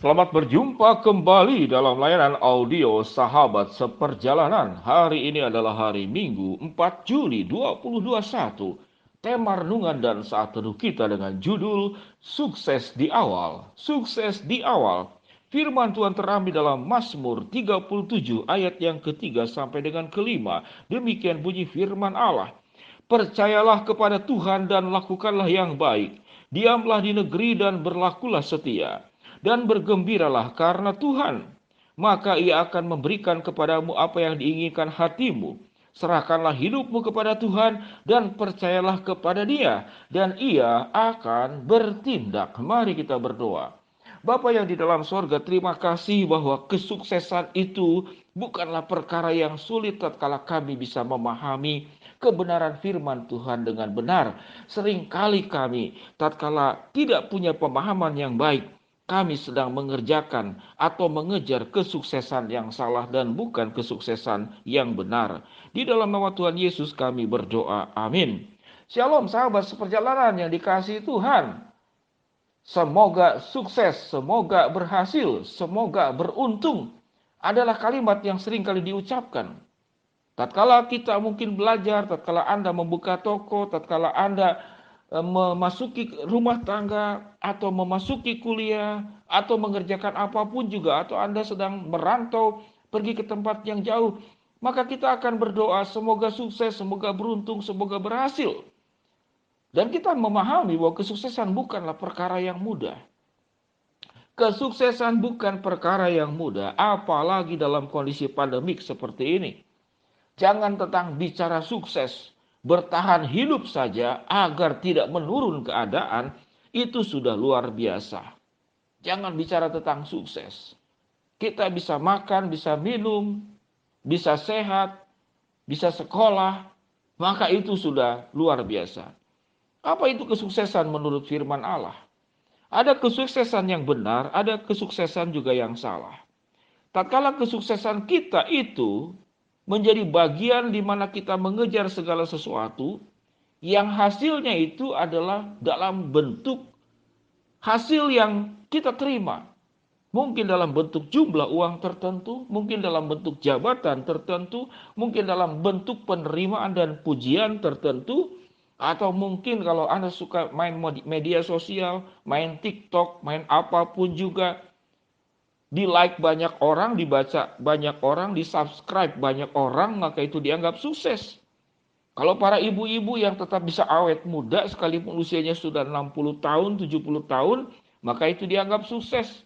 Selamat berjumpa kembali dalam layanan audio Sahabat Seperjalanan. Hari ini adalah hari Minggu 4 Juli 2021. Tema renungan dan saat teduh kita dengan judul Sukses di Awal. Sukses di Awal. Firman Tuhan terambil dalam Mazmur 37 ayat yang ketiga sampai dengan kelima. Demikian bunyi firman Allah. Percayalah kepada Tuhan dan lakukanlah yang baik. Diamlah di negeri dan berlakulah setia. Dan bergembiralah karena Tuhan. Maka ia akan memberikan kepadamu apa yang diinginkan hatimu. Serahkanlah hidupmu kepada Tuhan dan percayalah kepada Dia. Dan ia akan bertindak. Mari kita berdoa. Bapa yang di dalam sorga, terima kasih bahwa kesuksesan itu bukanlah perkara yang sulit tatkala kami bisa memahami kebenaran firman Tuhan dengan benar. Seringkali kami tatkala tidak punya pemahaman yang baik, kami sedang mengerjakan atau mengejar kesuksesan yang salah dan bukan kesuksesan yang benar. Di dalam nama Tuhan Yesus kami berdoa. Amin. Shalom sahabat seperjalanan yang dikasihi Tuhan. Semoga sukses, semoga berhasil, semoga beruntung adalah kalimat yang sering kali diucapkan. Tatkala kita mungkin belajar, tatkala Anda membuka toko, tatkala Anda memasuki rumah tangga, atau memasuki kuliah, atau mengerjakan apapun juga, atau Anda sedang merantau, pergi ke tempat yang jauh, maka kita akan berdoa semoga sukses, semoga beruntung, semoga berhasil. Dan kita memahami bahwa kesuksesan bukanlah perkara yang mudah. Kesuksesan bukan perkara yang mudah, apalagi dalam kondisi pandemik seperti ini. Jangan tentang bicara sukses, bertahan hidup saja agar tidak menurun keadaan, itu sudah luar biasa. Jangan bicara tentang sukses. Kita bisa makan, bisa minum, bisa sehat, bisa sekolah, maka itu sudah luar biasa. Apa itu kesuksesan menurut firman Allah? Ada kesuksesan yang benar, ada kesuksesan juga yang salah. Tatkala kesuksesan kita itu menjadi bagian di mana kita mengejar segala sesuatu, yang hasilnya itu adalah dalam bentuk hasil yang kita terima. Mungkin dalam bentuk jumlah uang tertentu, mungkin dalam bentuk jabatan tertentu, mungkin dalam bentuk penerimaan dan pujian tertentu, atau mungkin kalau Anda suka main media sosial, main TikTok, main apapun juga, di like banyak orang, dibaca banyak orang, di subscribe banyak orang, maka itu dianggap sukses. Kalau para ibu-ibu yang tetap bisa awet muda sekalipun usianya sudah 60 tahun, 70 tahun, maka itu dianggap sukses.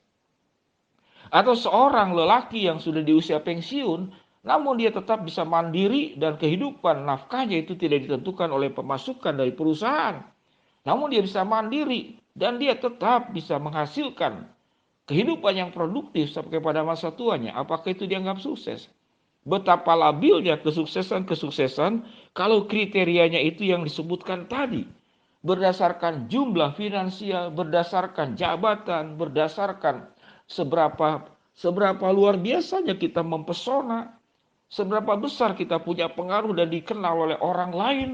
Atau seorang lelaki yang sudah di usia pensiun, namun dia tetap bisa mandiri dan kehidupan nafkahnya itu tidak ditentukan oleh pemasukan dari perusahaan. Namun dia bisa mandiri dan dia tetap bisa menghasilkan kehidupan yang produktif sampai pada masa tuanya. Apakah itu dianggap sukses? Betapa labilnya kesuksesan kalau kriterianya itu yang disebutkan tadi. Berdasarkan jumlah finansial, berdasarkan jabatan, berdasarkan seberapa luar biasanya kita mempesona, seberapa besar kita punya pengaruh dan dikenal oleh orang lain,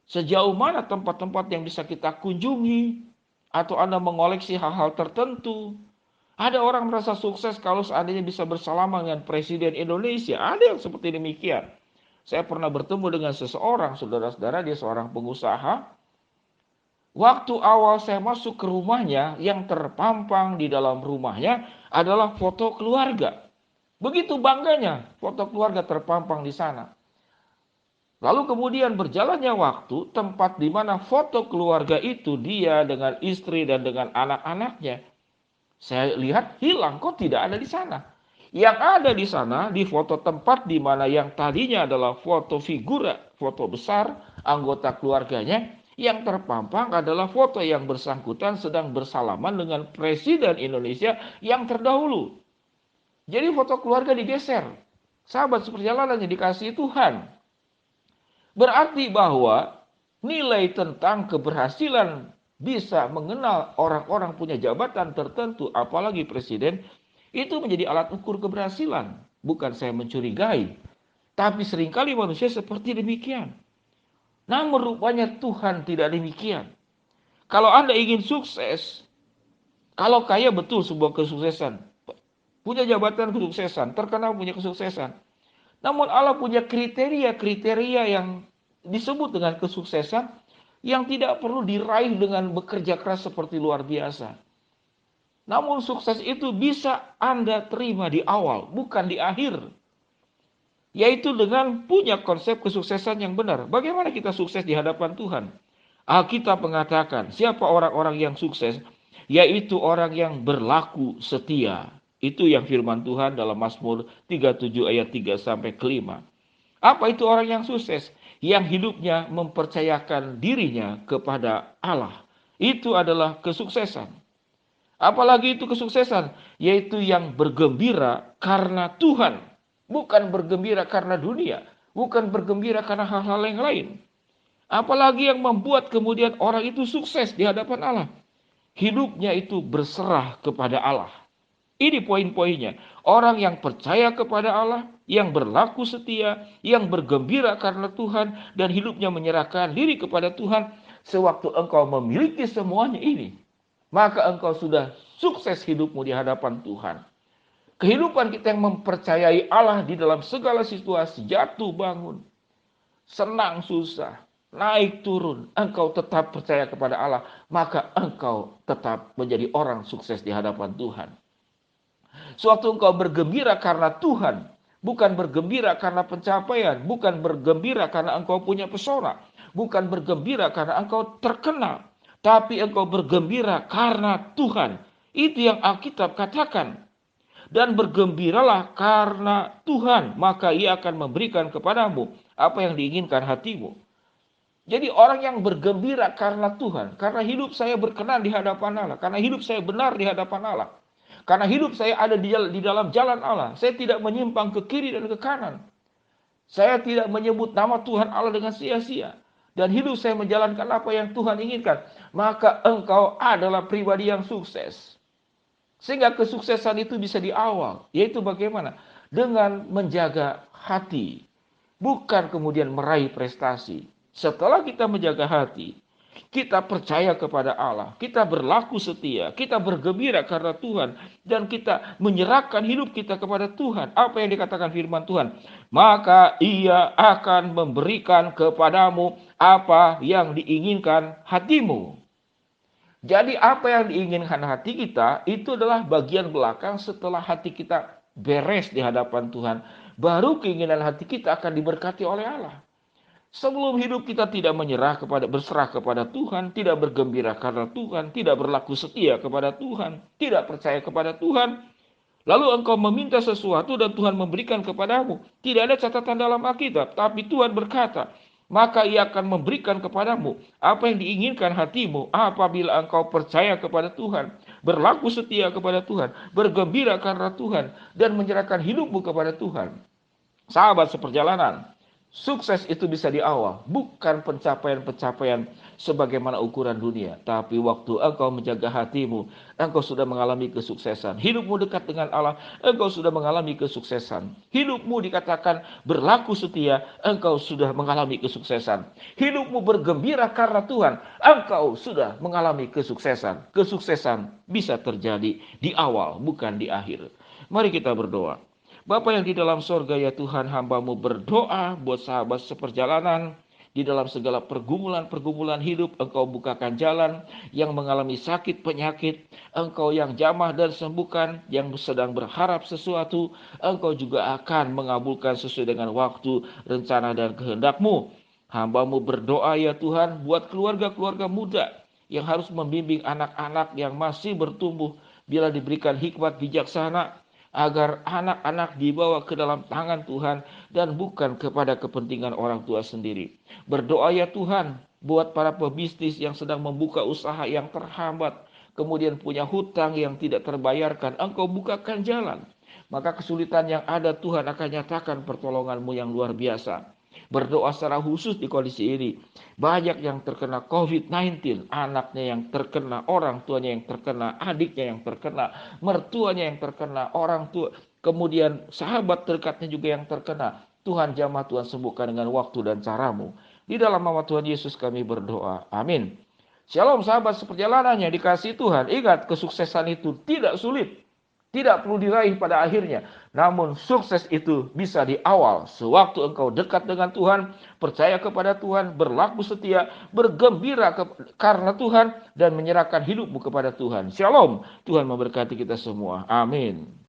sejauh mana tempat-tempat yang bisa kita kunjungi, atau Anda mengoleksi hal-hal tertentu. Ada orang merasa sukses kalau seandainya bisa bersalaman dengan Presiden Indonesia. Ada yang seperti demikian. Saya pernah bertemu dengan seseorang, saudara-saudara, dia seorang pengusaha. Waktu awal saya masuk ke rumahnya, yang terpampang di dalam rumahnya adalah foto keluarga. Begitu bangganya foto keluarga terpampang di sana. Lalu kemudian berjalannya waktu, tempat di mana foto keluarga itu dia dengan istri dan dengan anak-anaknya, saya lihat hilang, kok tidak ada di sana. Yang ada di sana, di foto tempat di mana yang tadinya adalah foto figura, foto besar anggota keluarganya, yang terpampang adalah foto yang bersangkutan sedang bersalaman dengan Presiden Indonesia yang terdahulu. Jadi foto keluarga digeser. Sahabat seperjalanan yang dikasihi Tuhan. Berarti bahwa nilai tentang keberhasilan bisa mengenal orang-orang punya jabatan tertentu, apalagi presiden, itu menjadi alat ukur keberhasilan. Bukan saya mencurigai, tapi seringkali manusia seperti demikian. Namun rupanya Tuhan tidak demikian. Kalau Anda ingin sukses, Kalau kaya betul sebuah kesuksesan, punya jabatan kesuksesan, terkenal punya kesuksesan. Namun Allah punya kriteria-kriteria yang disebut dengan kesuksesan yang tidak perlu diraih dengan bekerja keras seperti luar biasa. Namun sukses itu bisa Anda terima di awal, bukan di akhir. Yaitu dengan punya konsep kesuksesan yang benar. Bagaimana kita sukses di hadapan Tuhan? Alkitab mengatakan, siapa orang-orang yang sukses? Yaitu orang yang berlaku setia. Itu yang firman Tuhan dalam Mazmur 37 ayat 3 sampai ke 5. Apa itu orang yang sukses? Yang hidupnya mempercayakan dirinya kepada Allah. Itu adalah kesuksesan. Apalagi itu kesuksesan, yaitu yang bergembira karena Tuhan, bukan bergembira karena dunia, bukan bergembira karena hal-hal yang lain. Apalagi yang membuat kemudian orang itu sukses di hadapan Allah. Hidupnya itu berserah kepada Allah. Ini poin-poinnya. Orang yang percaya kepada Allah, yang berlaku setia, yang bergembira karena Tuhan, dan hidupnya menyerahkan diri kepada Tuhan. Sewaktu engkau memiliki semuanya ini, maka engkau sudah sukses hidupmu di hadapan Tuhan. Kehidupan kita yang mempercayai Allah di dalam segala situasi, jatuh bangun, senang susah, naik turun, engkau tetap percaya kepada Allah, maka engkau tetap menjadi orang sukses di hadapan Tuhan. Sewaktu engkau bergembira karena Tuhan, bukan bergembira karena pencapaian, bukan bergembira karena engkau punya pesona, bukan bergembira karena engkau terkenal, tapi engkau bergembira karena Tuhan. Itu yang Alkitab katakan. Dan bergembiralah karena Tuhan, maka Ia akan memberikan kepadamu apa yang diinginkan hatimu. Jadi orang yang bergembira karena Tuhan, karena hidup saya berkenan di hadapan Allah, karena hidup saya benar di hadapan Allah, karena hidup saya ada di dalam jalan Allah, saya tidak menyimpang ke kiri dan ke kanan. Saya tidak menyebut nama Tuhan Allah dengan sia-sia. Dan hidup saya menjalankan apa yang Tuhan inginkan. Maka engkau adalah pribadi yang sukses. Sehingga kesuksesan itu bisa di awal. Yaitu bagaimana? Dengan menjaga hati. Bukan kemudian meraih prestasi. Setelah kita menjaga hati, kita percaya kepada Allah, kita berlaku setia, kita bergembira karena Tuhan, dan kita menyerahkan hidup kita kepada Tuhan. Apa yang dikatakan firman Tuhan? Maka Ia akan memberikan kepadamu apa yang diinginkan hatimu. Jadi apa yang diinginkan hati kita itu adalah bagian belakang setelah hati kita beres di hadapan Tuhan. Baru keinginan hati kita akan diberkati oleh Allah. Sebelum hidup kita tidak berserah kepada Tuhan, tidak bergembira karena Tuhan, tidak berlaku setia kepada Tuhan, tidak percaya kepada Tuhan, lalu engkau meminta sesuatu dan Tuhan memberikan kepadamu. Tidak ada catatan dalam Alkitab, tapi Tuhan berkata, maka Ia akan memberikan kepadamu apa yang diinginkan hatimu apabila engkau percaya kepada Tuhan, berlaku setia kepada Tuhan, bergembira karena Tuhan, dan menyerahkan hidupmu kepada Tuhan. Sahabat seperjalanan, sukses itu bisa di awal, bukan pencapaian-pencapaian sebagaimana ukuran dunia. Tapi waktu engkau menjaga hatimu, engkau sudah mengalami kesuksesan. Hidupmu dekat dengan Allah, engkau sudah mengalami kesuksesan. Hidupmu dikatakan berlaku setia, engkau sudah mengalami kesuksesan. Hidupmu bergembira karena Tuhan, engkau sudah mengalami kesuksesan. Kesuksesan bisa terjadi di awal, bukan di akhir. Mari kita berdoa. Bapa yang di dalam sorga, ya Tuhan, hamba-Mu berdoa buat sahabat seperjalanan. Di dalam segala pergumulan hidup, Engkau bukakan jalan. Yang mengalami sakit penyakit, Engkau yang jamah dan sembuhkan. Yang sedang berharap sesuatu, Engkau juga akan mengabulkan sesuai dengan waktu, rencana dan kehendak-Mu. Hamba-Mu berdoa, ya Tuhan, buat keluarga-keluarga muda yang harus membimbing anak-anak yang masih bertumbuh. Bila diberikan hikmat bijaksana, agar anak-anak dibawa ke dalam tangan Tuhan dan bukan kepada kepentingan orang tua sendiri. Berdoa, ya Tuhan, buat para pebisnis yang sedang membuka usaha yang terhambat, kemudian punya hutang yang tidak terbayarkan, Engkau bukakan jalan. Maka kesulitan yang ada, Tuhan akan nyatakan pertolongan-Mu yang luar biasa. Berdoa secara khusus di kondisi ini. Banyak yang terkena COVID-19, anaknya yang terkena, orang tuanya yang terkena, adiknya yang terkena, mertuanya yang terkena, orang tua, kemudian sahabat dekatnya juga yang terkena. Tuhan jamah, Tuhan sembuhkan dengan waktu dan cara-Mu. Di dalam nama Tuhan Yesus kami berdoa. Amin. Shalom sahabat seperjalanannya dikasihi Tuhan. Ingat, kesuksesan itu tidak sulit. Tidak perlu diraih pada akhirnya. Namun sukses itu bisa di awal. Sewaktu engkau dekat dengan Tuhan, percaya kepada Tuhan, berlaku setia, bergembira karena Tuhan, dan menyerahkan hidupmu kepada Tuhan. Shalom. Tuhan memberkati kita semua. Amin.